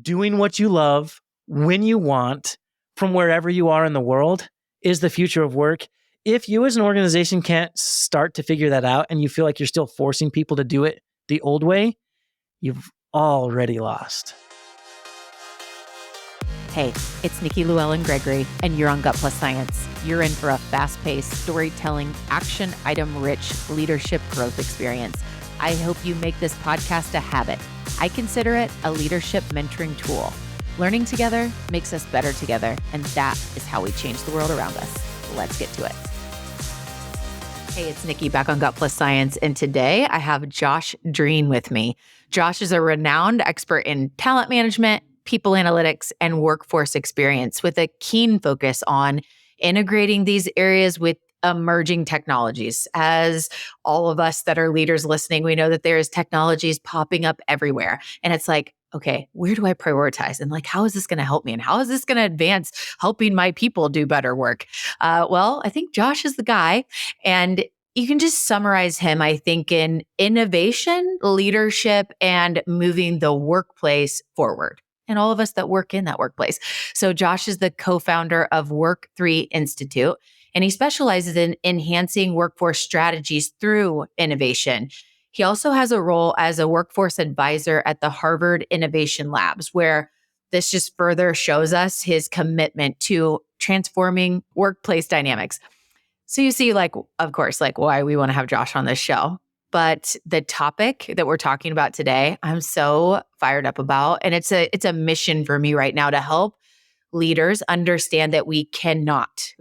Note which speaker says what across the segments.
Speaker 1: doing what you love when you want from wherever you are in the world is the future of work. If you as an organization can't start to figure that out and you feel like you're still forcing people to do it the old way, you've already lost.
Speaker 2: Hey, it's Nikki Llewellyn Gregory, and you're on Gut Plus Science. You're in for a fast-paced, storytelling, action item-rich leadership growth experience. I hope you make this podcast a habit. I consider it a leadership mentoring tool. Learning together makes us better together, and that is how we change the world around us. Let's get to it. Hey, it's Nikki back on Gut Plus Science, and today I have Josh Drean with me. Josh is a renowned expert in talent management, people analytics, and workforce experience with a keen focus on integrating these areas with emerging technologies. As all of us that are leaders listening, we know that there's technologies popping up everywhere. And it's like, okay, where do I prioritize? And like, how is this going to help me? And how is this going to advance helping my people do better work? Well, I think Josh is the guy. And you can just summarize him, I think, in innovation, leadership, and moving the workplace forward, and all of us that work in that workplace. So Josh is the co-founder of Work3 Institute, and he specializes in enhancing workforce strategies through innovation. He also has a role as a workforce advisor at the Harvard Innovation Labs, where this just further shows us his commitment to transforming workplace dynamics. So you see, like, of course, like why we want to have Josh on this show. But the topic that we're talking about today, I'm so fired up about. And it's a mission for me right now to help leaders understand that we cannot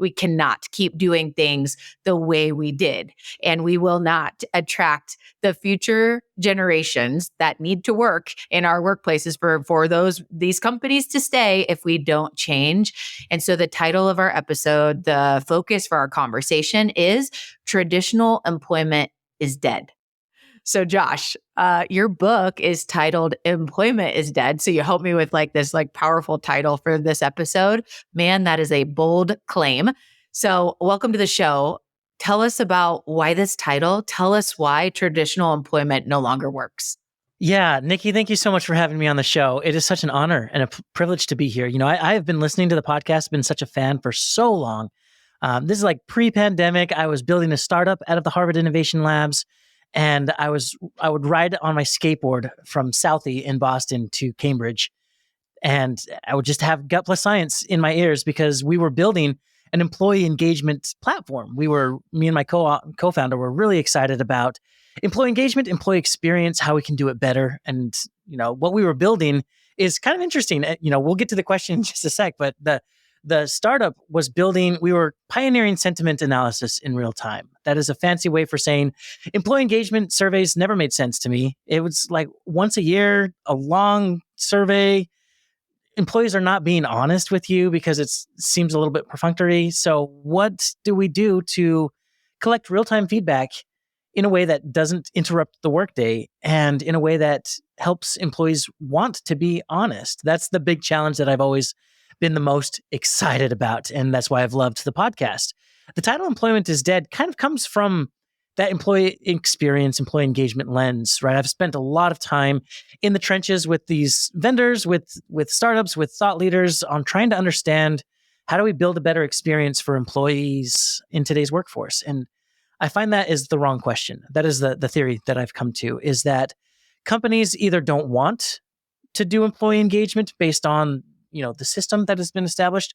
Speaker 2: keep doing things the way we did. And we will not attract the future generations that need to work in our workplaces for these companies to stay if we don't change. And so the title of our episode, the focus for our conversation is Traditional Employment is Dead. So Josh, your book is titled Employment is Dead. So you helped me with this powerful title for this episode. Man, that is a bold claim. So welcome to the show. Tell us about why this title. Tell us why traditional employment no longer works.
Speaker 1: Yeah, Nikki, thank you so much for having me on the show. It is such an honor and a privilege to be here. You know, I have been listening to the podcast, been such a fan for so long. This is like pre-pandemic. I was building a startup out of the Harvard Innovation Labs. And I would ride on my skateboard from Southie in Boston to Cambridge. And I would just have Gut Plus Science in my ears because we were building an employee engagement platform. Me and my co-founder were really excited about employee engagement, employee experience, how we can do it better. And, you know, what we were building is kind of interesting. You know, we'll get to the question in just a sec, but the startup was we were pioneering sentiment analysis in real time. That is a fancy way for saying employee engagement surveys never made sense to me. It was like once a year, a long survey. Employees are not being honest with you because it seems a little bit perfunctory. So what do we do to collect real-time feedback in a way that doesn't interrupt the workday and in a way that helps employees want to be honest? That's the big challenge that I've always been the most excited about. And that's why I've loved the podcast. The title Employment is Dead kind of comes from that employee experience, employee engagement lens, right? I've spent a lot of time in the trenches with these vendors, with startups, with thought leaders on trying to understand how do we build a better experience for employees in today's workforce. And I find that is the wrong question. That is the theory that I've come to, is that companies either don't want to do employee engagement based on the system that has been established,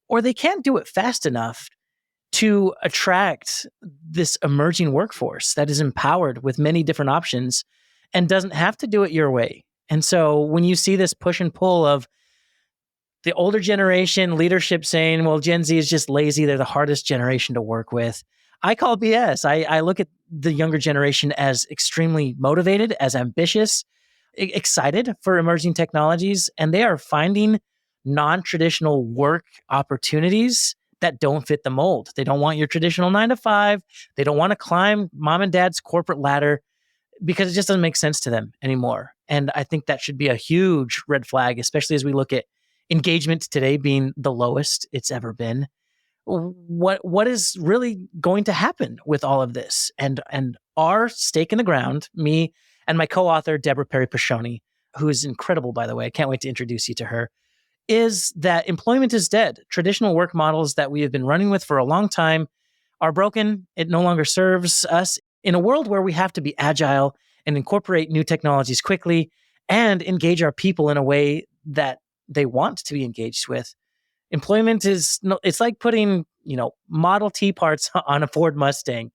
Speaker 1: or they can't do it fast enough to attract this emerging workforce that is empowered with many different options and doesn't have to do it your way. And so when you see this push and pull of the older generation leadership saying, well, Gen Z is just lazy, they're the hardest generation to work with, I call BS. I look at the younger generation as extremely motivated, as ambitious, excited for emerging technologies, and they are finding non-traditional work opportunities that don't fit the mold. They don't want your traditional 9-to-5. They don't want to climb mom and dad's corporate ladder because it just doesn't make sense to them anymore. And I think that should be a huge red flag, especially as we look at engagement today being the lowest it's ever been. What is really going to happen with all of this? And our stake in the ground, me and my co-author, Deborah Perry-Pashoni, who is incredible, by the way. I can't wait to introduce you to her, is that employment is dead. Traditional work models that we have been running with for a long time are broken. It no longer serves us in a world where we have to be agile and incorporate new technologies quickly and engage our people in a way that they want to be engaged with. Employment is it's like putting, Model T parts on a Ford Mustang.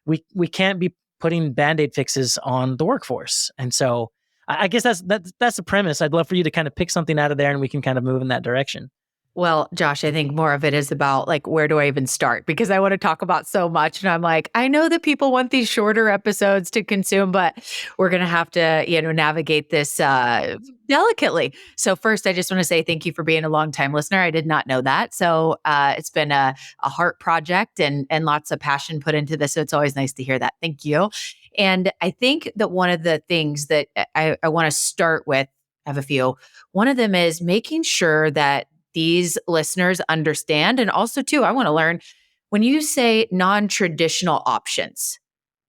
Speaker 1: We can't be putting Band-Aid fixes on the workforce. And so I guess that's the premise. I'd love for you to kind of pick something out of there and we can kind of move in that direction.
Speaker 2: Well, Josh, I think more of it is about like, where do I even start? Because I want to talk about so much. And I'm like, I know that people want these shorter episodes to consume, but we're going to have to, navigate this delicately. So first, I just want to say thank you for being a longtime listener. I did not know that. So it's been a heart project and lots of passion put into this. So it's always nice to hear that. Thank you. And I think that one of the things that I want to start with, I have a few. One of them is making sure that these listeners understand. And also too, I want to learn when you say non-traditional options.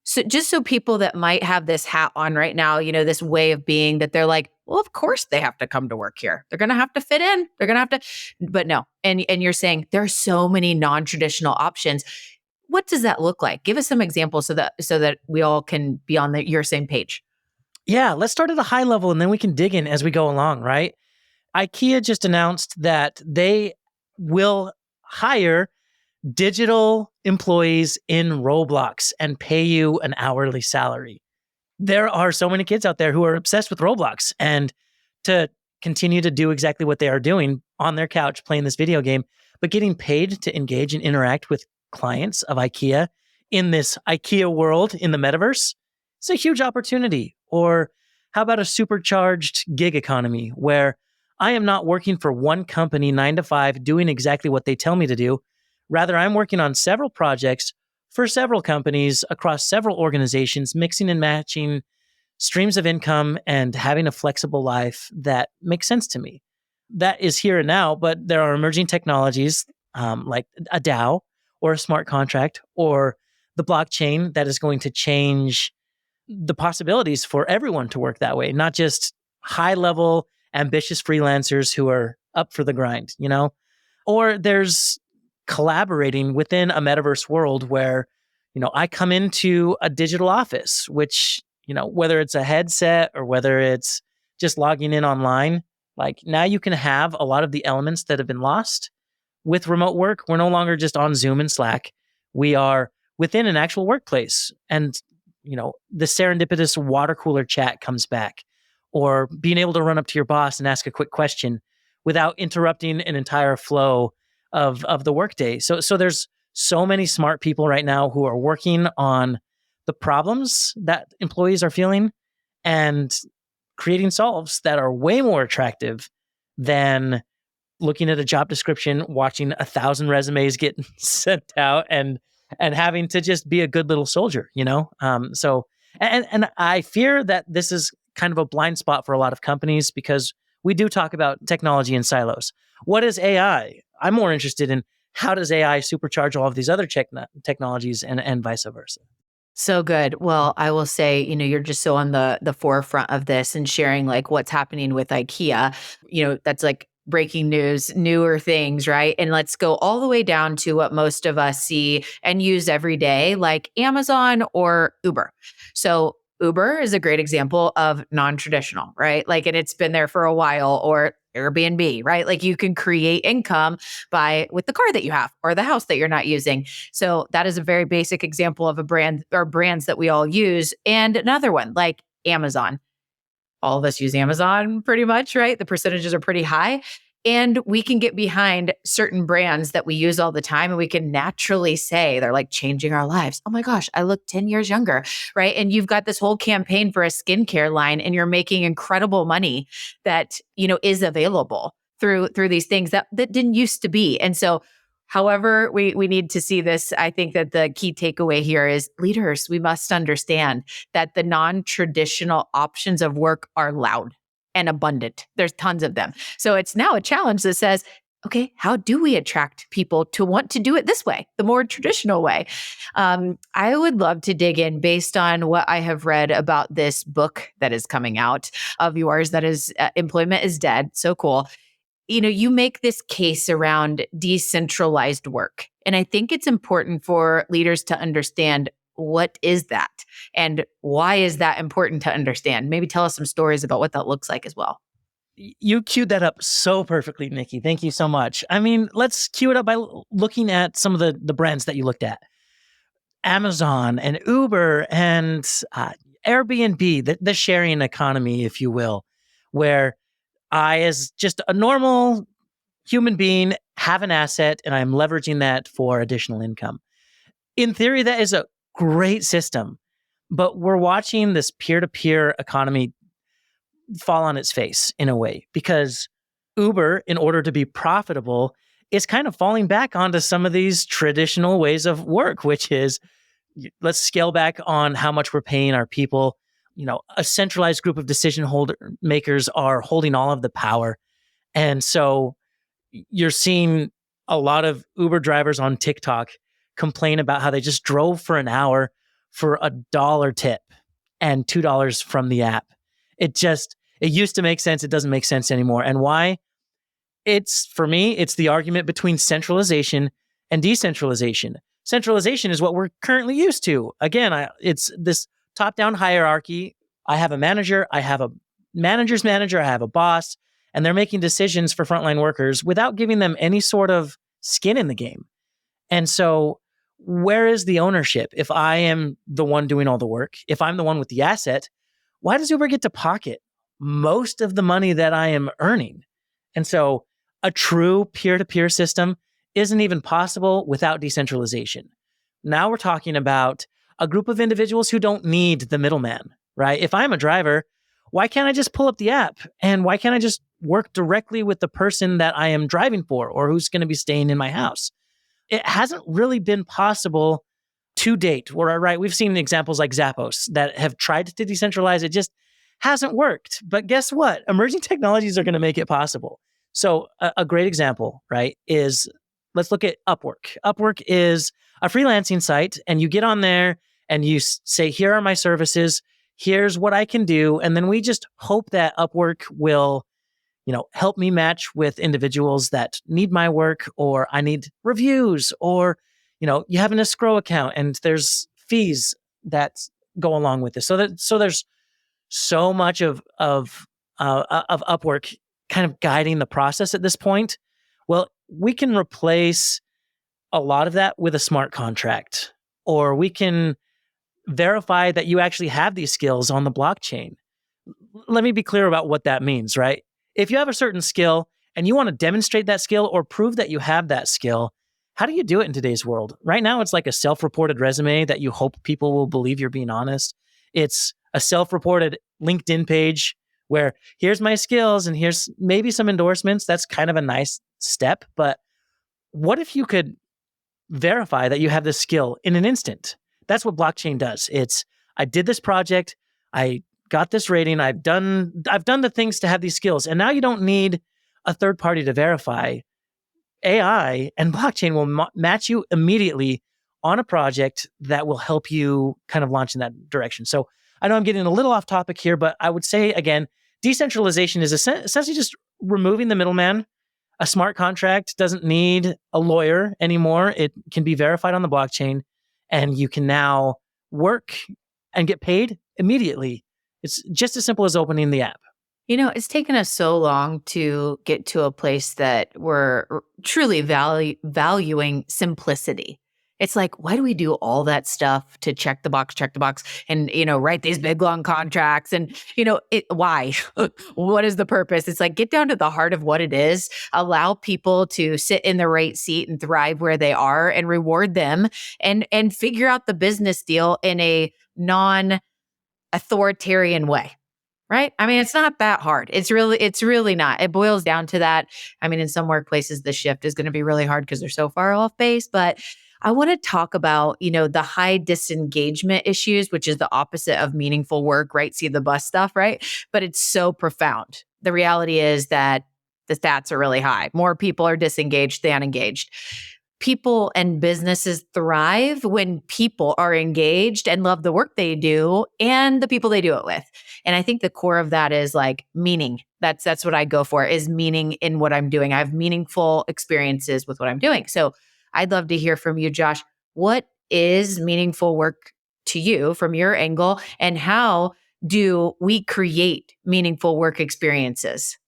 Speaker 2: So just so people that might have this hat on right now, this way of being that they're like, well, of course they have to come to work here. They're going to have to fit in. They're going to have to, but no. And you're saying there are so many non-traditional options. What does that look like? Give us some examples so that we all can be on your same page.
Speaker 1: Yeah, let's start at a high level and then we can dig in as we go along, right? IKEA just announced that they will hire digital employees in Roblox and pay you an hourly salary. There are so many kids out there who are obsessed with Roblox, and to continue to do exactly what they are doing on their couch playing this video game, but getting paid to engage and interact with clients of IKEA in this IKEA world in the metaverse, it's a huge opportunity. Or how about a supercharged gig economy where I am not working for one company 9 to 5 doing exactly what they tell me to do. Rather, I'm working on several projects for several companies across several organizations, mixing and matching streams of income and having a flexible life that makes sense to me. That is here and now, but there are emerging technologies like a DAO or a smart contract or the blockchain that is going to change the possibilities for everyone to work that way, not just high-level ambitious freelancers who are up for the grind, Or there's collaborating within a metaverse world where, I come into a digital office, which, whether it's a headset or whether it's just logging in online, like now you can have a lot of the elements that have been lost with remote work. We're no longer just on Zoom and Slack. We are within an actual workplace. And, the serendipitous water cooler chat comes back. Or being able to run up to your boss and ask a quick question without interrupting an entire flow of the workday. So there's so many smart people right now who are working on the problems that employees are feeling and creating solves that are way more attractive than looking at a job description, watching 1,000 resumes get sent out and having to just be a good little soldier, So I fear that this is kind of a blind spot for a lot of companies because we do talk about technology in silos. What is AI? I'm more interested in how does AI supercharge all of these other technologies and vice versa.
Speaker 2: So good. Well, I will say, you're just so on the forefront of this and sharing like what's happening with IKEA. That's like breaking news, newer things, right? And let's go all the way down to what most of us see and use every day, like Amazon or Uber. So Uber is a great example of non-traditional, right? Like, and it's been there for a while, or Airbnb, right? Like you can create income with the car that you have or the house that you're not using. So that is a very basic example of a brand or brands that we all use. And another one like Amazon. All of us use Amazon pretty much, right? The percentages are pretty high. And we can get behind certain brands that we use all the time and we can naturally say they're like changing our lives. Oh my gosh, I look 10 years younger, right? And you've got this whole campaign for a skincare line and you're making incredible money that, is available through these things that didn't used to be. And so however we need to see this, I think that the key takeaway here is leaders, we must understand that the non-traditional options of work are loud and abundant. There's tons of them. So it's now a challenge that says, okay, how do we attract people to want to do it this way, the more traditional way? I would love to dig in based on what I have read about this book that is coming out of yours that is Employment is Dead. So cool. You make this case around decentralized work. And I think it's important for leaders to understand what is that and why is that important to understand. Maybe tell us some stories about what that looks like as well.
Speaker 1: You queued that up so perfectly, Nikki. Thank you so much. I mean, let's cue it up by looking at some of the brands that you looked at. Amazon and Uber and Airbnb, the sharing economy, if you will, where I, as just a normal human being, have an asset and I'm leveraging that for additional income. In theory, that is a great system, but we're watching this peer-to-peer economy fall on its face in a way because Uber, in order to be profitable, is kind of falling back onto some of these traditional ways of work, which is let's scale back on how much we're paying our people. A centralized group of decision makers are holding all of the power. And so you're seeing a lot of Uber drivers on TikTok complain about how they just drove for an hour for $1 tip and $2 from the app. It used to make sense. It doesn't make sense anymore. And why? For me, it's the argument between centralization and decentralization. Centralization is what we're currently used to. Again, it's this top-down hierarchy. I have a manager, I have a manager's manager, I have a boss, and they're making decisions for frontline workers without giving them any sort of skin in the game. And so where is the ownership? If I am the one doing all the work, if I'm the one with the asset, why does Uber get to pocket most of the money that I am earning? And so a true peer-to-peer system isn't even possible without decentralization. Now we're talking about a group of individuals who don't need the middleman, right? If I'm a driver, why can't I just pull up the app? And why can't I just work directly with the person that I am driving for or who's going to be staying in my house? It hasn't really been possible to date. Right? We've seen examples like Zappos that have tried to decentralize. It just hasn't worked. But guess what? Emerging technologies are going to make it possible. So a great example, right, is let's look at Upwork. Upwork is a freelancing site, and you get on there and you say, here are my services, here's what I can do. And then we just hope that Upwork will, help me match with individuals that need my work, or I need reviews, or, you have an escrow account and there's fees that go along with this. So there's so much of Upwork kind of guiding the process at this point. Well, we can replace a lot of that with a smart contract, or we can verify that you actually have these skills on the blockchain. Let me be clear about what that means, right? If you have a certain skill and you want to demonstrate that skill or prove that you have that skill, how do you do it in today's world? Right now, it's like a self-reported resume that you hope people will believe you're being honest. It's a self-reported LinkedIn page where here's my skills and here's maybe some endorsements. That's kind of a nice step. But what if you could verify that you have this skill in an instant? That's what blockchain does. I did this project, I got this rating, I've done the things to have these skills. And now you don't need a third party to verify. AI and blockchain will match you immediately on a project that will help you kind of launch in that direction. So I know I'm getting a little off topic here, but I would say, again, decentralization is essentially just removing the middleman. A smart contract doesn't need a lawyer anymore. It can be verified on the blockchain, and you can now work and get paid immediately. It's just as simple as opening the app.
Speaker 2: It's taken us so long to get to a place that we're truly valuing simplicity. It's like, why do we do all that stuff to check the box, and, write these big, long contracts? And, why? What is the purpose? It's like, get down to the heart of what it is. Allow people to sit in the right seat and thrive where they are, and reward them, and figure out the business deal in a non-authoritarian way. Right? I mean, it's not that hard. It's really not. It boils down to that. I mean, in some workplaces, the shift is going to be really hard because they're so far off base. But I want to talk about, the high disengagement issues, which is the opposite of meaningful work, right? See the bus stuff, right? But it's so profound. The reality is that the stats are really high. More people are disengaged than engaged. People and businesses thrive when people are engaged and love the work they do and the people they do it with. And I think the core of that is like meaning. That's what I go for, is meaning in what I'm doing. I have meaningful experiences with what I'm doing. So I'd love to hear from you, Josh. What is meaningful work to you from your angle, and how do we create meaningful work experiences?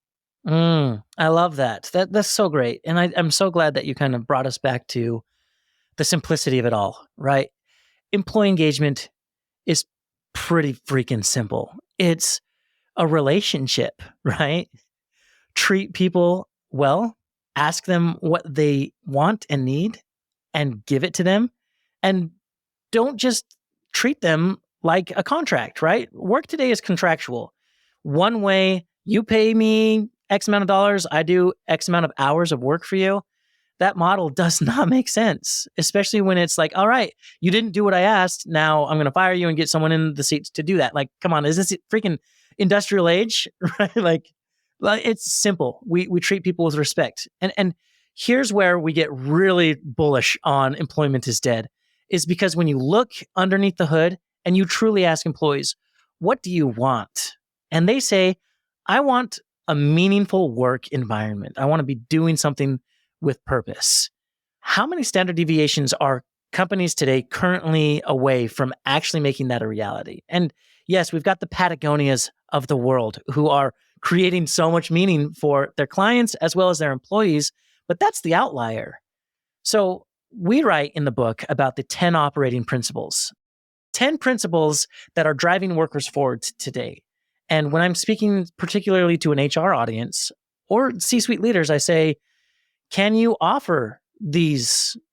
Speaker 1: I love that. That's so great. And I'm so glad that you kind of brought us back to the simplicity of it all, right? Employee engagement is pretty freaking simple. It's a relationship, right? Treat people well, ask them what they want and need, and give it to them. And don't just treat them like a contract, right? Work today is contractual. One way, you pay me X amount of dollars, I do X amount of hours of work for you. That model does not make sense, especially when it's like, all right, you didn't do what I asked. Now I'm going to fire you and get someone in the seats to do that. Like, come on, is this freaking industrial age? Right? Like it's simple. We treat people with respect. And here's where we get really bullish on employment is dead, is because when you look underneath the hood and you truly ask employees, what do you want? And they say, I want a meaningful work environment. I want to be doing something with purpose. How many standard deviations are companies today currently away from actually making that a reality? And yes, we've got the Patagonias of the world who are creating so much meaning for their clients as well as their employees, but that's the outlier. So we write in the book about the 10 operating principles, 10 principles that are driving workers forward today. And when I'm speaking particularly to an HR audience or C-suite leaders, I say, can you offer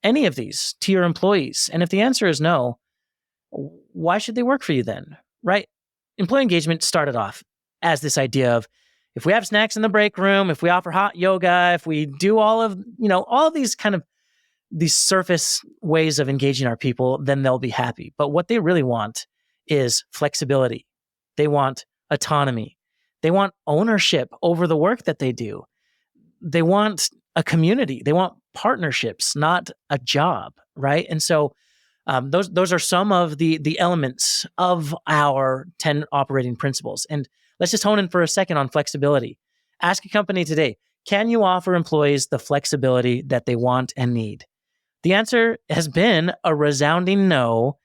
Speaker 1: any of these to your employees? And if the answer is no, why should they work for you then, right? Employee engagement started off as this idea of, if we have snacks in the break room, if we offer hot yoga, if we do all of these kind of these surface ways of engaging our people, then they'll be happy. But what they really want is flexibility. They want autonomy. They want ownership over the work that they do. They want a community. They want partnerships, not a job, right? And so those are some of the elements of our 10 operating principles. And let's just hone in for a second on flexibility. Ask a company today, can you offer employees the flexibility that they want and need? The answer has been a resounding no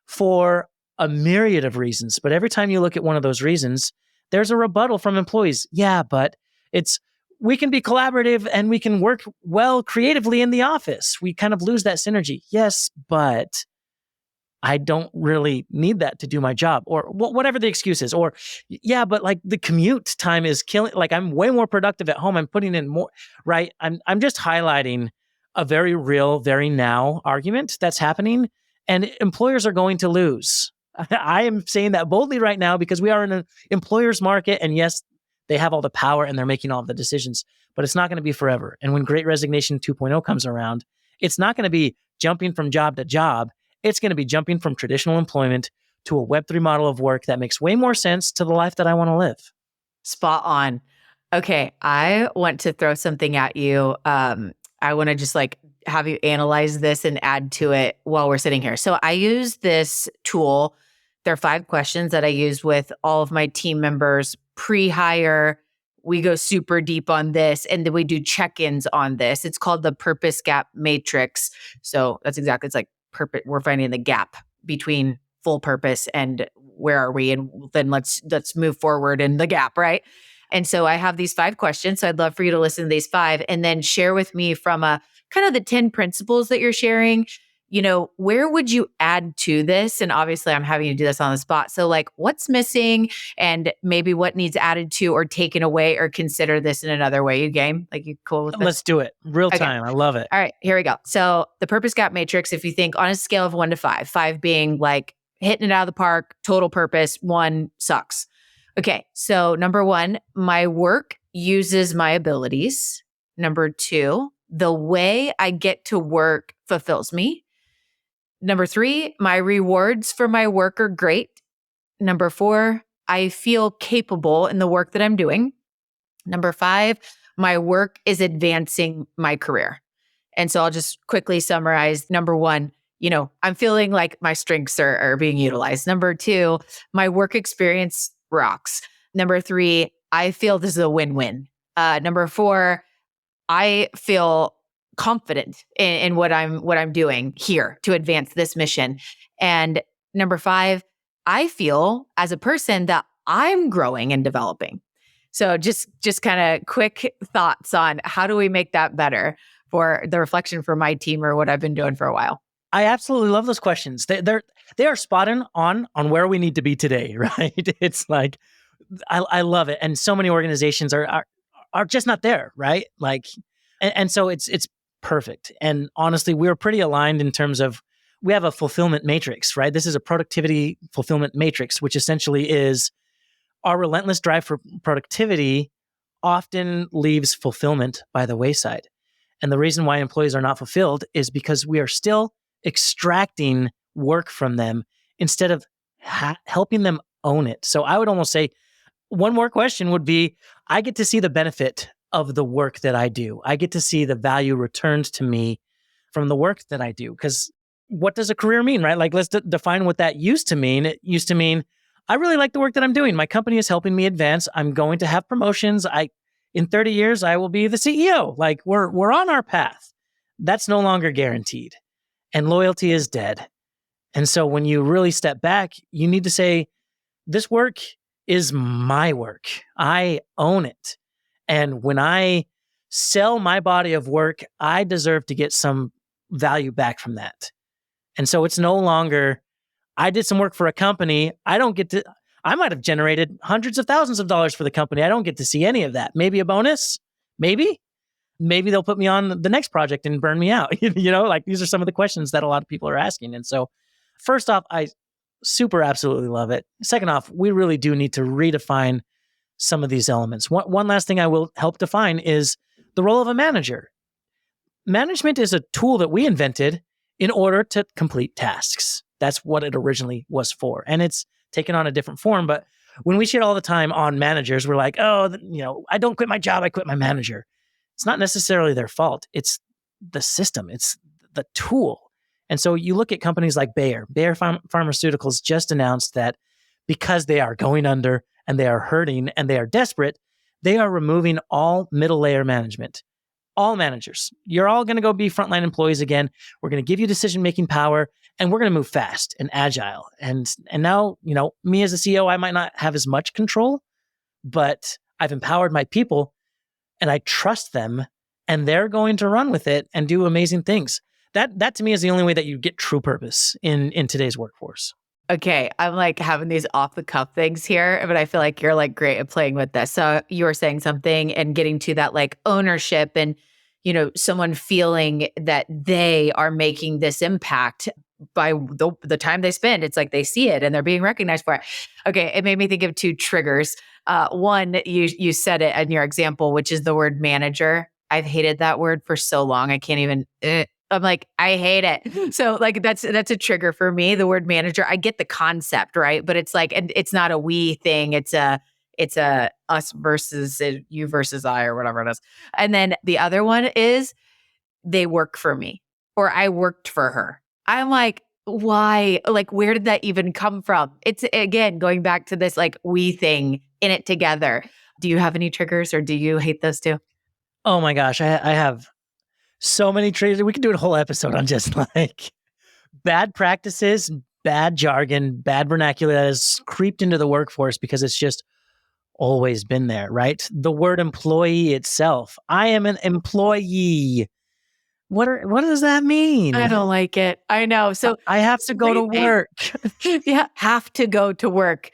Speaker 1: for a myriad of reasons. But every time you look at one of those reasons, there's a rebuttal from employees. Yeah, but we can be collaborative and we can work well creatively in the office. We kind of lose that synergy. Yes, but I don't really need that to do my job, or whatever the excuse is. Or yeah, but like the commute time is killing, like I'm way more productive at home. I'm putting in more, right? I'm just highlighting a very real, very now argument that's happening, and employers are going to lose. I am saying that boldly right now because we are in an employer's market, and yes, they have all the power and they're making all of the decisions, but it's not going to be forever. And when Great Resignation 2.0 comes around, it's not going to be jumping from job to job. It's going to be jumping from traditional employment to a Web3 model of work that makes way more sense to the life that I want to live.
Speaker 2: Spot on. Okay, I want to throw something at you. I want to just like have you analyze this and add to it while we're sitting here. So I use this tool. There are 5 questions that I use with all of my team members pre-hire. We go super deep on this, and then we do check-ins on this. It's called the Purpose Gap Matrix. So that's exactly, it's like we're finding the gap between full purpose and where are we, and then let's move forward in the gap, right? And so I have these 5 questions. So I'd love for you to listen to these 5 and then share with me from a kind of the 10 principles that you're sharing. Where would you add to this? And obviously I'm having you do this on the spot. So like, what's missing and maybe what needs added to or taken away, or consider this in another way? You game? Like, you cool with this?
Speaker 1: Let's do it. Real time. I love it.
Speaker 2: All right, here we go. So the Purpose Gap Matrix, if you think on a scale of 1 to 5, 5 being like hitting it out of the park, total purpose, 1 sucks. Okay, so number 1, my work uses my abilities. Number 2, the way I get to work fulfills me. Number 3, my rewards for my work are great. Number 4, I feel capable in the work that I'm doing. Number 5, My work is advancing my career. And so I'll just quickly summarize. Number one, I'm feeling like my strengths are being utilized. Number two, my work experience rocks. Number three, I feel this is a win-win. Number four, I feel confident in what I'm doing here to advance this mission. And number five, I feel as a person that I'm growing and developing. So just kind of quick thoughts on how do we make that better for the reflection for my team or what I've been doing for a while.
Speaker 1: I absolutely love those questions. They are spot on where we need to be today, right? It's like I love it, and so many organizations are just not there, right? Like, and so it's perfect. And honestly, we're pretty aligned in terms of we have a fulfillment matrix, right? This is a productivity fulfillment matrix, which essentially is our relentless drive for productivity often leaves fulfillment by the wayside. And the reason why employees are not fulfilled is because we are still extracting work from them instead of helping them own it. So I would almost say one more question would be, I get to see the benefit of the work that I do. I get to see the value returned to me from the work that I do. Because what does a career mean, right? Like, let's define what that used to mean. It used to mean, I really like the work that I'm doing. My company is helping me advance. I'm going to have promotions. In 30 years, I will be the CEO. Like, we're on our path. That's no longer guaranteed. And loyalty is dead. And so when you really step back, you need to say, this work is my work. I own it. And when I sell my body of work, I deserve to get some value back from that. And so it's no longer, I did some work for a company. I might have generated hundreds of thousands of dollars for the company. I don't get to see any of that. Maybe a bonus. Maybe they'll put me on the next project and burn me out. Like, these are some of the questions that a lot of people are asking. And so first off, I super absolutely love it. Second off, we really do need to redefine some of these elements. One last thing I will help define is the role of a manager. Management is a tool that we invented in order to complete tasks. That's what it originally was for. And it's taken on a different form. But when we shit all the time on managers, we're like, oh, I don't quit my job, I quit my manager. It's not necessarily their fault. It's the system. It's the tool. And so you look at companies like Bayer. Bayer Pharmaceuticals just announced that because they are going under and they are hurting and they are desperate, they are removing all middle layer management. All managers. You're all going to go be frontline employees again. We're going to give you decision-making power, and we're going to move fast and agile. And now, me as a CEO, I might not have as much control, but I've empowered my people and I trust them, and they're going to run with it and do amazing things. That to me is the only way that you get true purpose in today's workforce.
Speaker 2: Okay, I'm like having these off the cuff things here, but I feel like you're like great at playing with this. So you were saying something and getting to that like ownership and, someone feeling that they are making this impact by the time they spend. It's like they see it and they're being recognized for it. Okay, it made me think of two triggers. One, you said it in your example, which is the word manager. I've hated that word for so long. I can't even, I'm like, I hate it. So like, that's a trigger for me, the word manager. I get the concept, right? But it's like, and it's not a we thing. It's a us versus you versus I or whatever it is. And then the other one is they work for me or I worked for her. I'm like, why? Like, where did that even come from? It's again, going back to this like we thing in it together. Do you have any triggers or do you hate those too?
Speaker 1: Oh my gosh, I have so many triggers. We could do a whole episode on just like bad practices, bad jargon, bad vernacular that has creeped into the workforce because it's just always been there, right? The word employee itself. I am an employee. What does that mean?
Speaker 2: I don't like it. I know. So
Speaker 1: I have to go to work.
Speaker 2: Yeah, have to go to work.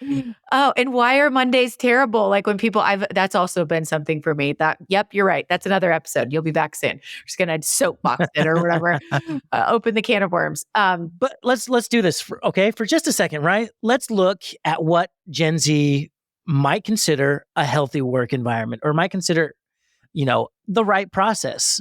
Speaker 2: Oh, and why are Mondays terrible? Like when people, that's also been something for me. Yep, you're right. That's another episode. You'll be back soon. Just gonna soapbox it or whatever. Open the can of worms.
Speaker 1: But let's do this for just a second, right? Let's look at what Gen Z might consider a healthy work environment or might consider, the right process.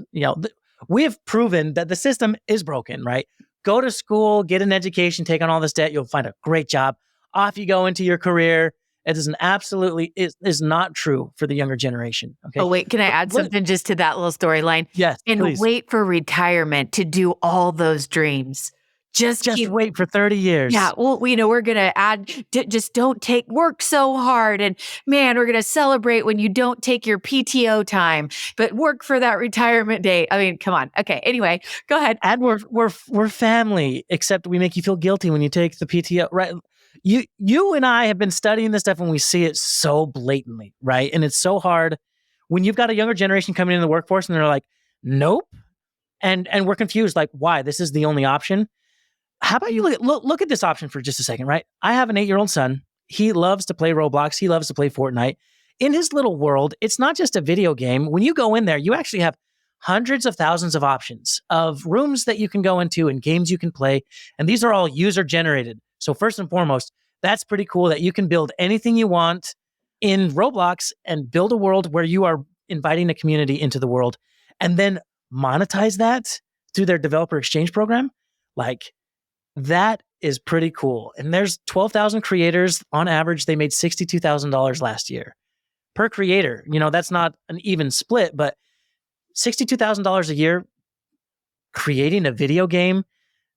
Speaker 1: We have proven that the system is broken, right? Go to school, get an education, take on all this debt. You'll find a great job. Off you go into your career. It is an absolutely is not true for the younger generation. Okay.
Speaker 2: Oh, wait, can I add something just to that little storyline?
Speaker 1: Yes,
Speaker 2: And
Speaker 1: please.
Speaker 2: wait for retirement to do all those dreams. Just
Speaker 1: wait for 30 years.
Speaker 2: Yeah. Well, we're going to add, just don't take work so hard. And man, we're going to celebrate when you don't take your PTO time, but work for that retirement date. I mean, come on. Okay. Anyway, go ahead.
Speaker 1: And we're family, except we make you feel guilty when you take the PTO, right? You and I have been studying this stuff and we see it so blatantly, right? And it's so hard when you've got a younger generation coming into the workforce and they're like, nope. And we're confused, like, why? This is the only option. How about you look at this option for just a second, right? I have an 8-year-old son. He loves to play Roblox. He loves to play Fortnite. In his little world, it's not just a video game. When you go in there, you actually have hundreds of thousands of options of rooms that you can go into and games you can play. And these are all user generated. So first and foremost, that's pretty cool that you can build anything you want in Roblox and build a world where you are inviting a community into the world and then monetize that through their developer exchange program. Like, that is pretty cool. And there's 12,000 creators. On average, they made $62,000 last year per creator. That's not an even split, but $62,000 a year creating a video game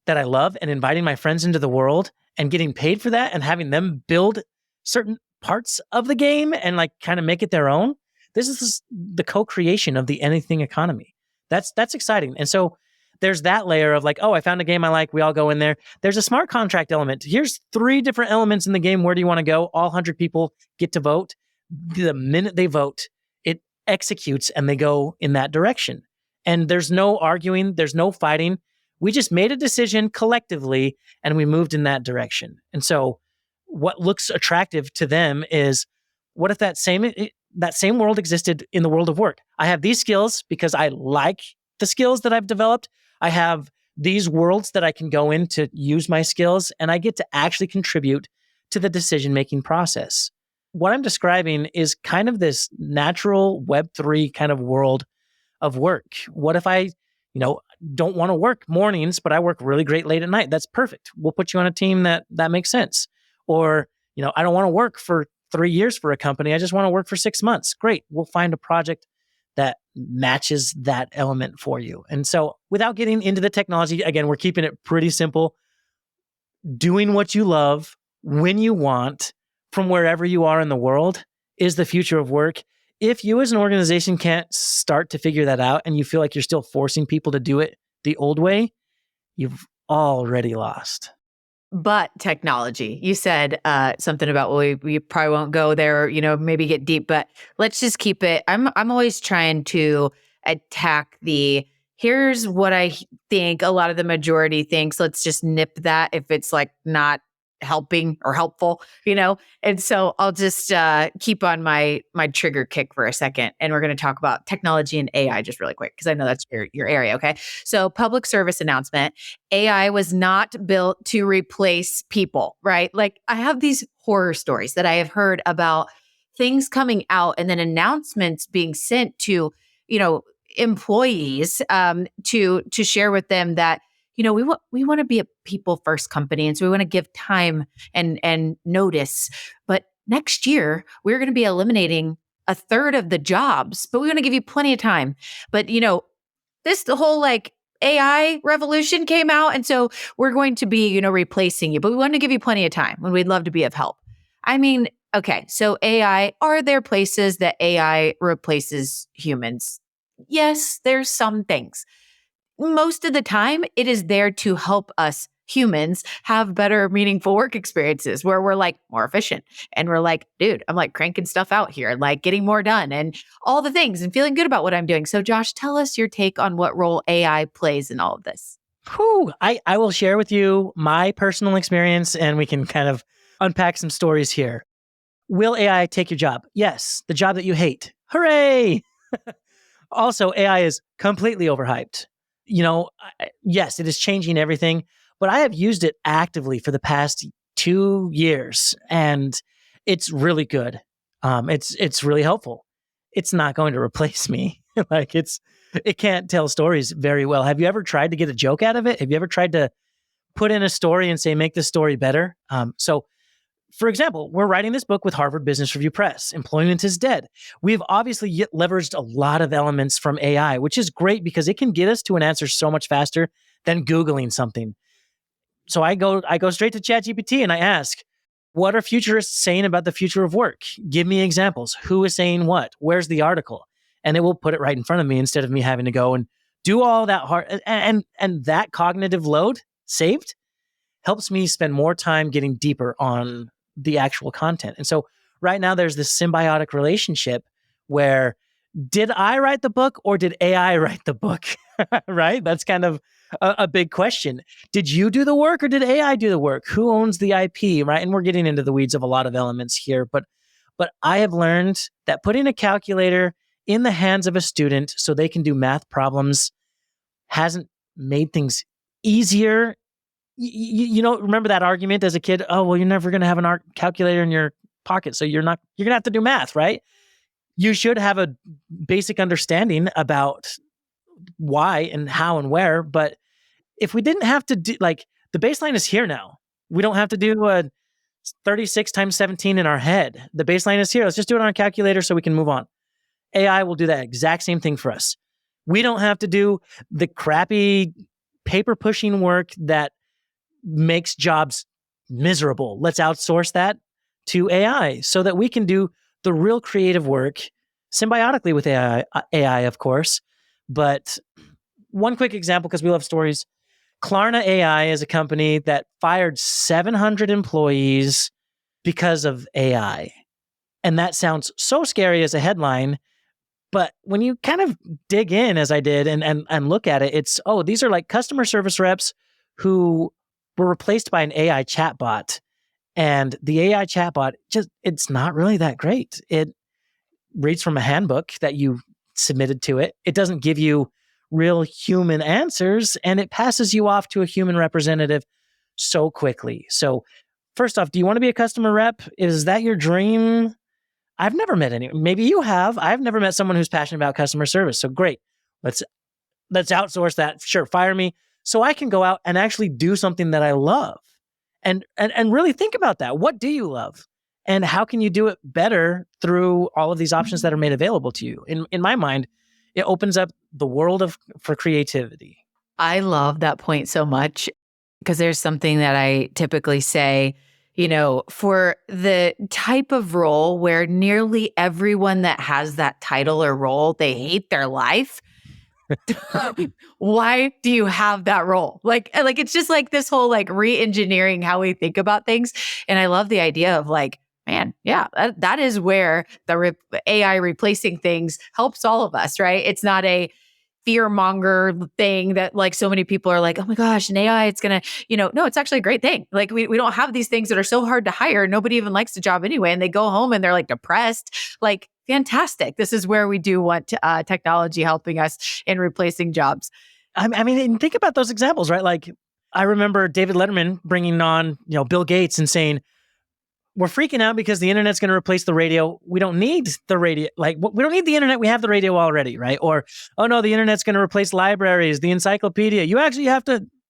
Speaker 1: that I love and inviting my friends into the world and getting paid for that and having them build certain parts of the game and like kind of make it their own. This is the co-creation of the anything economy. That's exciting. And so there's that layer of like, oh, I found a game I like. We all go in there. There's a smart contract element. Here's 3 different elements in the game. Where do you want to go? All 100 people get to vote. The minute they vote, it executes and they go in that direction. And there's no arguing. There's no fighting. We just made a decision collectively and we moved in that direction. And so what looks attractive to them is, what if that same world existed in the world of work? I have these skills because I like the skills that I've developed. I have these worlds that I can go in to use my skills, and I get to actually contribute to the decision-making process. What I'm describing is kind of this natural Web3 kind of world of work. What if I, don't want to work mornings, but I work really great late at night? That's perfect. We'll put you on a team that makes sense. Or, I don't want to work for 3 years for a company. I just want to work for 6 months. Great. We'll find a project that matches that element for you. And so without getting into the technology, again, we're keeping it pretty simple. Doing what you love when you want from wherever you are in the world is the future of work. If you as an organization can't start to figure that out and you feel like you're still forcing people to do it the old way, you've already lost.
Speaker 2: But technology, you said something about, well, we probably won't go there, maybe get deep, but let's just keep it. I'm always trying to attack here's what I think a lot of the majority thinks. Let's just nip that if it's like not helping or helpful, And so I'll just keep on my trigger kick for a second. And we're going to talk about technology and AI just really quick, because I know that's your area. Okay. So public service announcement, AI was not built to replace people, right? Like, I have these horror stories that I have heard about things coming out and then announcements being sent to, employees to share with them that, we want to be a people first company. And so we want to give time and notice. But next year, we're going to be eliminating a third of the jobs, but we want to give you plenty of time. But, the whole like AI revolution came out. And so we're going to be, replacing you, but we want to give you plenty of time when we'd love to be of help. I mean, okay, so AI, are there places that AI replaces humans? Yes, there's some things. Most of the time, it is there to help us humans have better, meaningful work experiences where we're like more efficient. And we're like, dude, I'm like cranking stuff out here, like getting more done and all the things and feeling good about what I'm doing. So Josh, tell us your take on what role AI plays in all of this.
Speaker 1: I will share with you my personal experience and we can kind of unpack some stories here. Will AI take your job? Yes. The job that you hate. Hooray! Also, AI is completely overhyped. Yes, it is changing everything, but I have used it actively for the past 2 years and it's really good. It's really helpful. It's not going to replace me. It can't tell stories very well. Have you ever tried to get a joke out of it? Have you ever tried to put in a story and say, make this story better? So For example, we're writing this book with Harvard Business Review Press. Employment is dead. We've obviously leveraged a lot of elements from AI, which is great because it can get us to an answer so much faster than Googling something. So I go straight to ChatGPT and I ask, what are futurists saying about the future of work? Give me examples. Who is saying what? Where's the article? And it will put it right in front of me instead of me having to go and do all that hard. And that cognitive load saved helps me spend more time getting deeper on the actual content. And so right now there's this symbiotic relationship where did I write the book or did AI write the book? Right? That's kind of a big question. Did you do the work or did AI do the work? Who owns the IP, right? And we're getting into the weeds of a lot of elements here, but I have learned that putting a calculator in the hands of a student so they can do math problems hasn't made things easier. You know, remember that argument as a kid? Oh, well, you're never going to have an calculator in your pocket, so you're going to have to do math, right? You should have a basic understanding about why and how and where. But if we didn't have to do, like, the baseline is here now. We don't have to do a 36 times 17 in our head. The baseline is here. Let's just do it on a calculator so we can move on. AI will do that exact same thing for us. We don't have to do the crappy paper pushing work that makes jobs miserable. Let's outsource that to AI so that we can do the real creative work symbiotically with AI, of course. But one quick example, because we love stories. Klarna AI is a company that fired 700 employees because of AI. And that sounds so scary as a headline. But when you kind of dig in, as I did, and look at it, it's, oh, these are like customer service reps who were replaced by an AI chatbot. And the AI chatbot, it's not really that great. It reads from a handbook that you submitted to it. It doesn't give you real human answers, and it passes you off to a human representative so quickly. So first off, do you want to be a customer rep? Is that your dream? I've never met anyone. Maybe you have. I've never met someone who's passionate about customer service. So great. Let's outsource that. Sure, fire me so I can go out and actually do something that I love. And really think about that. What do you love? And how can you do it better through all of these options that are made available to you? In my mind, it opens up the world for creativity.
Speaker 2: I love that point so much because there's something that I typically say, you know, for the type of role where nearly everyone that has that title or role, they hate their life. Why do you have that role? Like it's just like this whole like re-engineering how we think about things. And I love the idea of like, man, yeah, that is where the AI replacing things helps all of us, right? It's not a fear monger thing that like so many people are like, oh my gosh, an AI, it's going to, no, it's actually a great thing. Like we don't have these things that are so hard to hire. Nobody even likes the job anyway. And they go home and they're like depressed, like fantastic. This is where we do want technology helping us in replacing jobs.
Speaker 1: I mean, and think about those examples, right? Like I remember David Letterman bringing on, Bill Gates and saying, we're freaking out because the internet's going to replace the radio. We don't need the radio. Like, we don't need the internet. We have the radio already, right? Or, oh no, the internet's going to replace libraries, the encyclopedia. You actually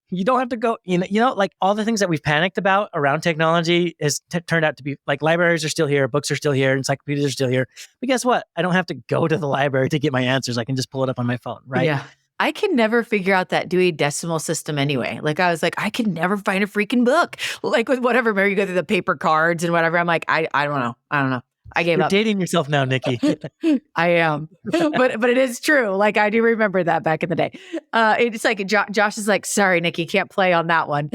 Speaker 1: you don't have to go, like all the things that we've panicked about around technology has turned out to be like libraries are still here, books are still here, encyclopedias are still here. But guess what? I don't have to go to the library to get my answers. I can just pull it up on my phone, right?
Speaker 2: Yeah. I can never figure out that Dewey Decimal System anyway. Like I was like, I can never find a freaking book. Like with whatever, maybe you go through the paper cards and whatever. I'm like, I don't know. I gave
Speaker 1: You're
Speaker 2: up.
Speaker 1: dating yourself now, Nikki.
Speaker 2: I am, but it is true. Like I do remember that back in the day. It's like Josh is like, sorry, Nikki, can't play on that one.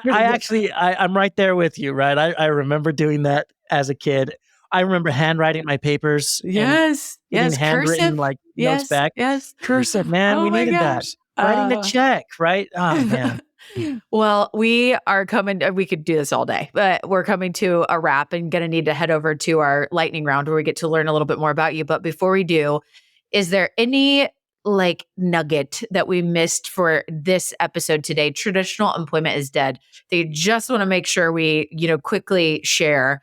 Speaker 1: I'm right there with you, right? I remember doing that as a kid. I remember handwriting my papers.
Speaker 2: Yes.
Speaker 1: Handwritten
Speaker 2: Cursive.
Speaker 1: like
Speaker 2: Yes,
Speaker 1: notes back.
Speaker 2: yes.
Speaker 1: Cursive, man.
Speaker 2: Oh
Speaker 1: we
Speaker 2: my
Speaker 1: needed
Speaker 2: gosh.
Speaker 1: that. Writing the check, right? Oh man.
Speaker 2: Well, we are coming, we could do this all day, but we're coming to a wrap and going to need to head over to our lightning round where we get to learn a little bit more about you. But before we do, is there any like nugget that we missed for this episode today? Traditional employment is dead. They just want to make sure we, quickly share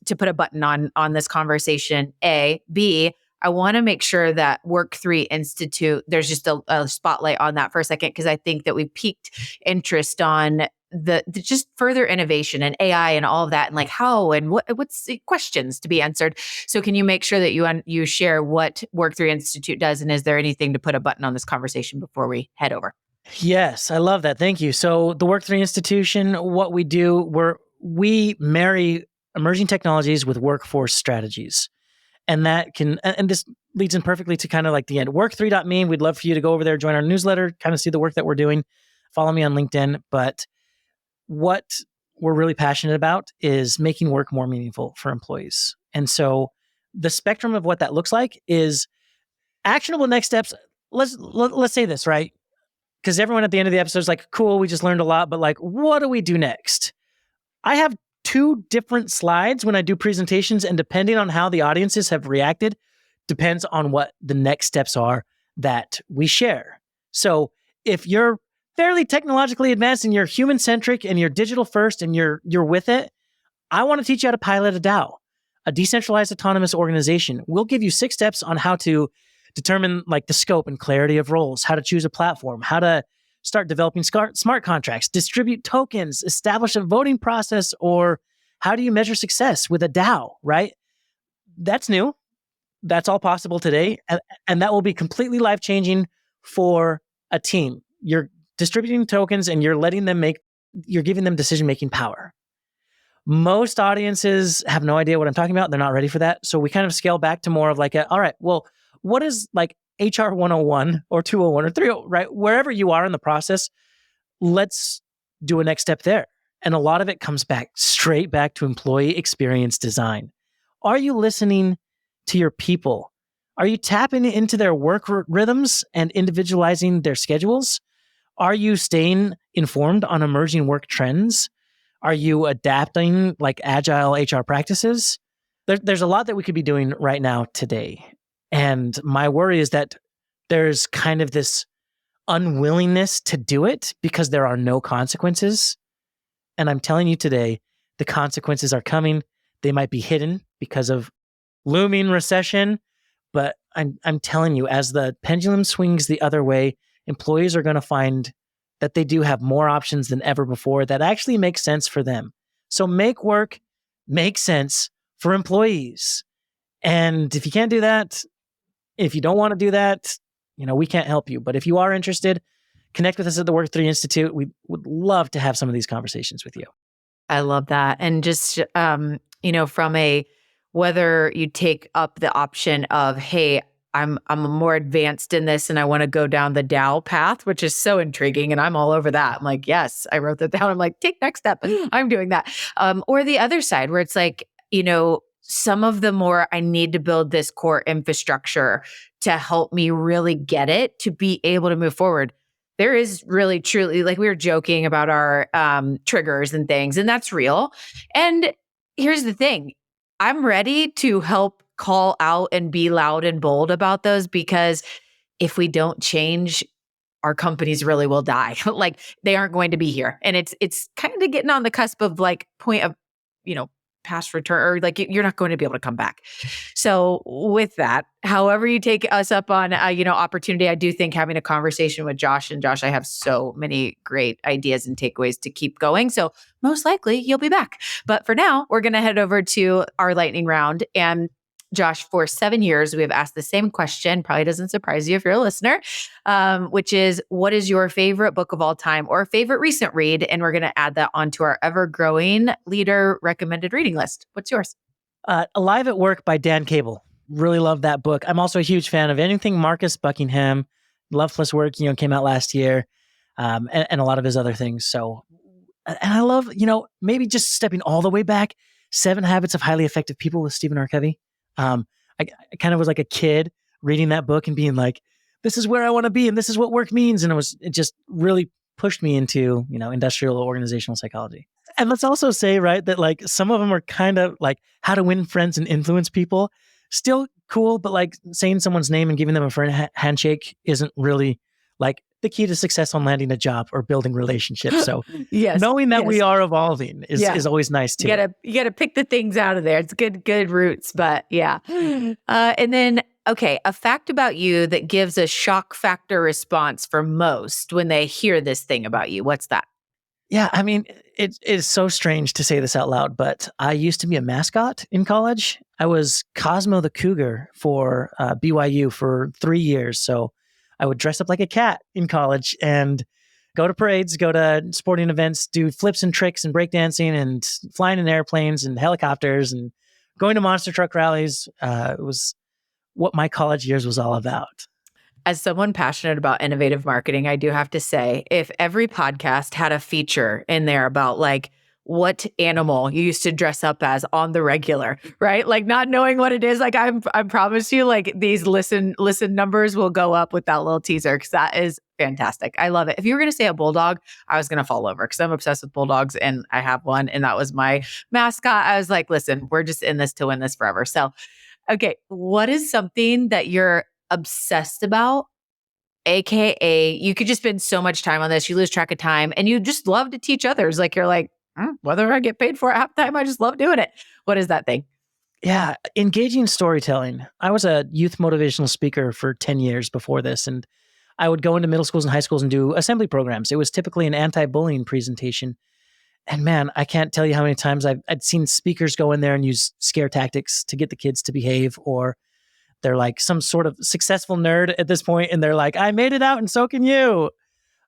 Speaker 2: to put a button on this conversation. A, B, I want to make sure that Work3 Institute, there's just a spotlight on that for a second, because I think that we piqued interest on the just further innovation and AI and all of that, and like how and what's the questions to be answered. So can you make sure that you share what Work3 Institute does, and is there anything to put a button on this conversation before we head over?
Speaker 1: Yes, I love that. Thank you. So the Work3 Institution, what we do, we marry emerging technologies with workforce strategies. And that can, and this leads in perfectly to kind of like the end. Work3.me, we'd love for you to go over there, join our newsletter, kind of see the work that we're doing. Follow me on LinkedIn. But what we're really passionate about is making work more meaningful for employees. And so the spectrum of what that looks like is actionable next steps. Let's say this, right? Because everyone at the end of the episode is like, cool, we just learned a lot, but like, what do we do next? I have 2 different slides when I do presentations, and depending on how the audiences have reacted, depends on what the next steps are that we share. So if you're fairly technologically advanced and you're human-centric and you're digital first and you're with it, I want to teach you how to pilot a DAO, a decentralized autonomous organization. We'll give you 6 steps on how to determine like the scope and clarity of roles, how to choose a platform, how to start developing smart contracts, distribute tokens, establish a voting process, or how do you measure success with a DAO, right? That's new. That's all possible today. And that will be completely life-changing for a team. You're distributing tokens and you're giving them decision-making power. Most audiences have no idea what I'm talking about. They're not ready for that. So we kind of scale back to more of like all right, well, what is like HR 101 or 201 or 301, right? Wherever you are in the process, let's do a next step there. And a lot of it comes straight back to employee experience design. Are you listening to your people? Are you tapping into their work rhythms and individualizing their schedules? Are you staying informed on emerging work trends? Are you adapting like agile HR practices? There's a lot that we could be doing right now today. And my worry is that there's kind of this unwillingness to do it because there are no consequences. And I'm telling you today, the consequences are coming. They might be hidden because of looming recession, but I'm telling you, as the pendulum swings the other way, employees are going to find that they do have more options than ever before that actually make sense for them. So make work make sense for employees. And if you can't do that, if you don't want to do that, we can't help you. But if you are interested, connect with us at the Work3 Institute. We would love to have some of these conversations with you.
Speaker 2: I love that. And just, from whether you take up the option of, hey, I'm more advanced in this and I want to go down the DAO path, which is so intriguing. And I'm all over that. I'm like, yes, I wrote that down. I'm like, take next step. I'm doing that. Or the other side where it's like, some of the more I need to build this core infrastructure to help me really get it to be able to move forward. There is really truly, like we were joking about our triggers and things, and that's real. And here's the thing. I'm ready to help call out and be loud and bold about those, because if we don't change, our companies really will die. Like they aren't going to be here. And it's kind of getting on the cusp of like point of, past return, or like you're not going to be able to come back. So with that, however you take us up on, opportunity, I do think having a conversation with Josh, and Josh, I have so many great ideas and takeaways to keep going. So most likely you'll be back. But for now, we're going to head over to our lightning round. And Josh, for 7 years, we have asked the same question. Probably doesn't surprise you if you're a listener, which is, what is your favorite book of all time or favorite recent read? And we're going to add that onto our ever-growing leader recommended reading list. What's yours?
Speaker 1: Alive at Work by Dan Cable. Really love that book. I'm also a huge fan of anything Marcus Buckingham. Love Plus Work, came out last year, and a lot of his other things. So, and I love, maybe just stepping all the way back, 7 Habits of Highly Effective People with Stephen R. Covey. I kind of was like a kid reading that book and being like, this is where I want to be and this is what work means. And it just really pushed me into, industrial organizational psychology. And let's also say, right, that like some of them are kind of like How to Win Friends and Influence People. Still cool, but like saying someone's name and giving them a friend handshake isn't really like the key to success on landing a job or building relationships. So
Speaker 2: yes,
Speaker 1: knowing that we are evolving is always nice too.
Speaker 2: You gotta pick the things out of there. It's good roots, but yeah. And then, okay, a fact about you that gives a shock factor response for most when they hear this thing about you. What's that?
Speaker 1: Yeah, I mean, it is so strange to say this out loud, but I used to be a mascot in college. I was Cosmo the Cougar for BYU for 3 years. So I would dress up like a cat in college and go to parades, go to sporting events, do flips and tricks and breakdancing and flying in airplanes and helicopters and going to monster truck rallies. It was what my college years was all about.
Speaker 2: As someone passionate about innovative marketing, I do have to say, if every podcast had a feature in there about like what animal you used to dress up as on the regular, right? Like not knowing what it is, like I promise you, like these listen numbers will go up with that little teaser because that is fantastic. I love it. If you were going to say a bulldog, I was going to fall over because I'm obsessed with bulldogs and I have one, and that was my mascot. I was like, listen, we're just in this to win this forever. So, okay, what is something that you're obsessed about, AKA you could just spend so much time on this, you lose track of time, and you just love to teach others. Like you're like, whether I get paid for it half the time, I just love doing it. What is that thing?
Speaker 1: Yeah, engaging storytelling. I was a youth motivational speaker for 10 years before this, and I would go into middle schools and high schools and do assembly programs. It was typically an anti-bullying presentation. And man, I can't tell you how many times I'd seen speakers go in there and use scare tactics to get the kids to behave, or they're like some sort of successful nerd at this point, and they're like, I made it out and so can you.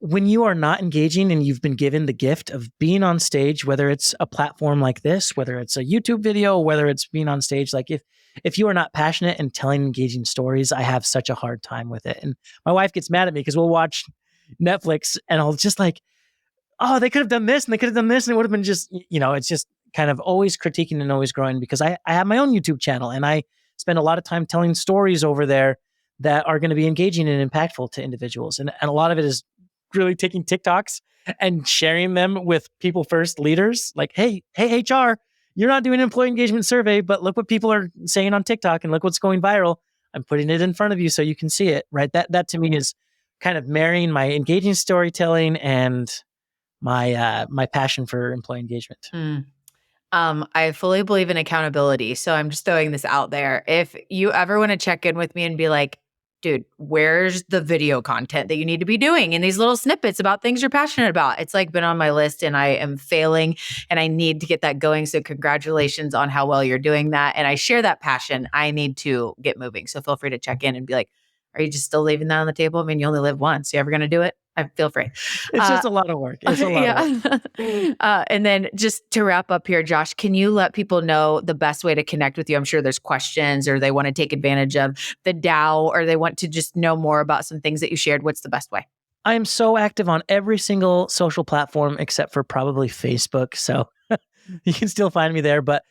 Speaker 1: When you are not engaging and you've been given the gift of being on stage, whether it's a platform like this, whether it's a YouTube video, whether it's being on stage, like if you are not passionate and telling engaging stories, I have such a hard time with it. And my wife gets mad at me because we'll watch Netflix and I'll just like, oh, they could have done this and they could have done this and it would have been just, it's just kind of always critiquing and always growing because I have my own YouTube channel and I spend a lot of time telling stories over there that are going to be engaging and impactful to individuals. And a lot of it is really taking TikToks and sharing them with people first leaders. Like, hey, HR, you're not doing an employee engagement survey, but look what people are saying on TikTok and look what's going viral. I'm putting it in front of you so you can see it, right? That to me is kind of marrying my engaging storytelling and my passion for employee engagement.
Speaker 2: I fully believe in accountability. So I'm just throwing this out there. If you ever want to check in with me and be like, dude, where's the video content that you need to be doing in these little snippets about things you're passionate about? It's like been on my list and I am failing and I need to get that going. So congratulations on how well you're doing that. And I share that passion. I need to get moving. So feel free to check in and be like, are you just still leaving that on the table? I mean, you only live once. You ever going to do it? I feel free.
Speaker 1: It's just a lot of work. It's a lot of
Speaker 2: work. And then just to wrap up here, Josh, can you let people know the best way to connect with you? I'm sure there's questions or they want to take advantage of the DAO or they want to just know more about some things that you shared. What's the best way?
Speaker 1: I am so active on every single social platform except for probably Facebook. So you can still find me there. But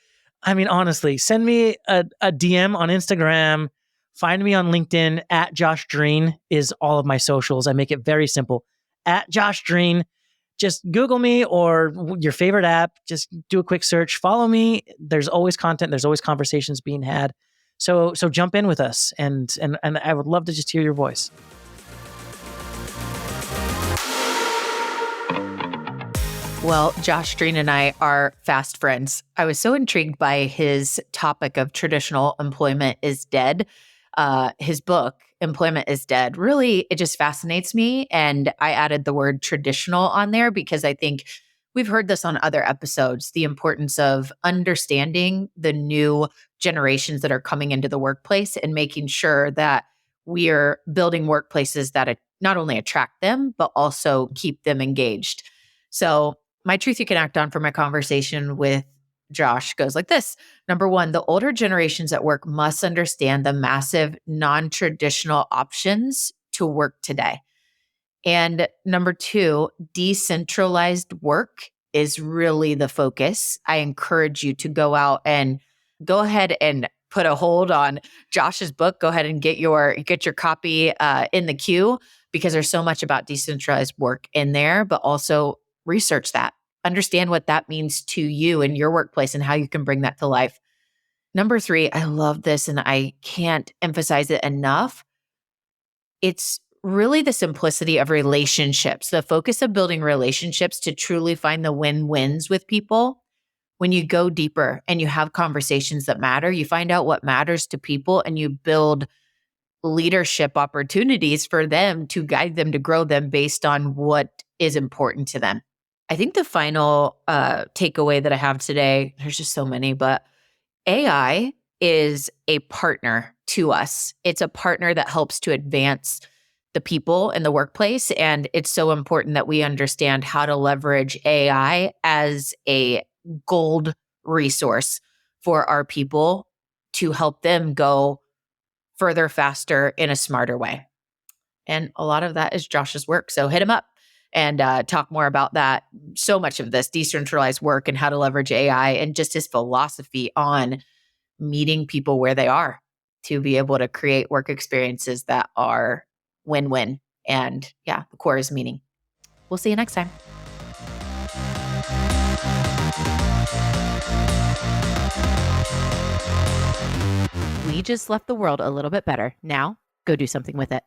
Speaker 1: I mean, honestly, send me a DM on Instagram. Find me on LinkedIn. At Josh Drean is all of my socials. I make it very simple. At Josh Drean. Just Google me or your favorite app. Just do a quick search. Follow me. There's always content. There's always conversations being had. So jump in with us. And I would love to just hear your voice.
Speaker 2: Well, Josh Drean and I are fast friends. I was so intrigued by his topic of traditional employment is dead. His book, Employment is Dead, really, it just fascinates me. And I added the word traditional on there because I think we've heard this on other episodes, the importance of understanding the new generations that are coming into the workplace and making sure that we are building workplaces that not only attract them, but also keep them engaged. So my truth you can act on for my conversation with Josh goes like this. Number one, the older generations at work must understand the massive non-traditional options to work today. And number two, decentralized work is really the focus. I encourage you to go out and go ahead and put a hold on Josh's book. Go ahead and get your copy in the queue because there's so much about decentralized work in there, but also research that. Understand what that means to you in your workplace and how you can bring that to life. Number three, I love this and I can't emphasize it enough. It's really the simplicity of relationships, the focus of building relationships to truly find the win-wins with people. When you go deeper and you have conversations that matter, you find out what matters to people and you build leadership opportunities for them to guide them to grow them based on what is important to them. I think the final takeaway that I have today, there's just so many, but AI is a partner to us. It's a partner that helps to advance the people in the workplace. And it's so important that we understand how to leverage AI as a gold resource for our people to help them go further, faster, in a smarter way. And a lot of that is Josh's work. So hit him up and talk more about that. So much of this decentralized work and how to leverage AI and just his philosophy on meeting people where they are to be able to create work experiences that are win-win. And yeah, the core is meaning. We'll see you next time. We just left the world a little bit better. Now, go do something with it.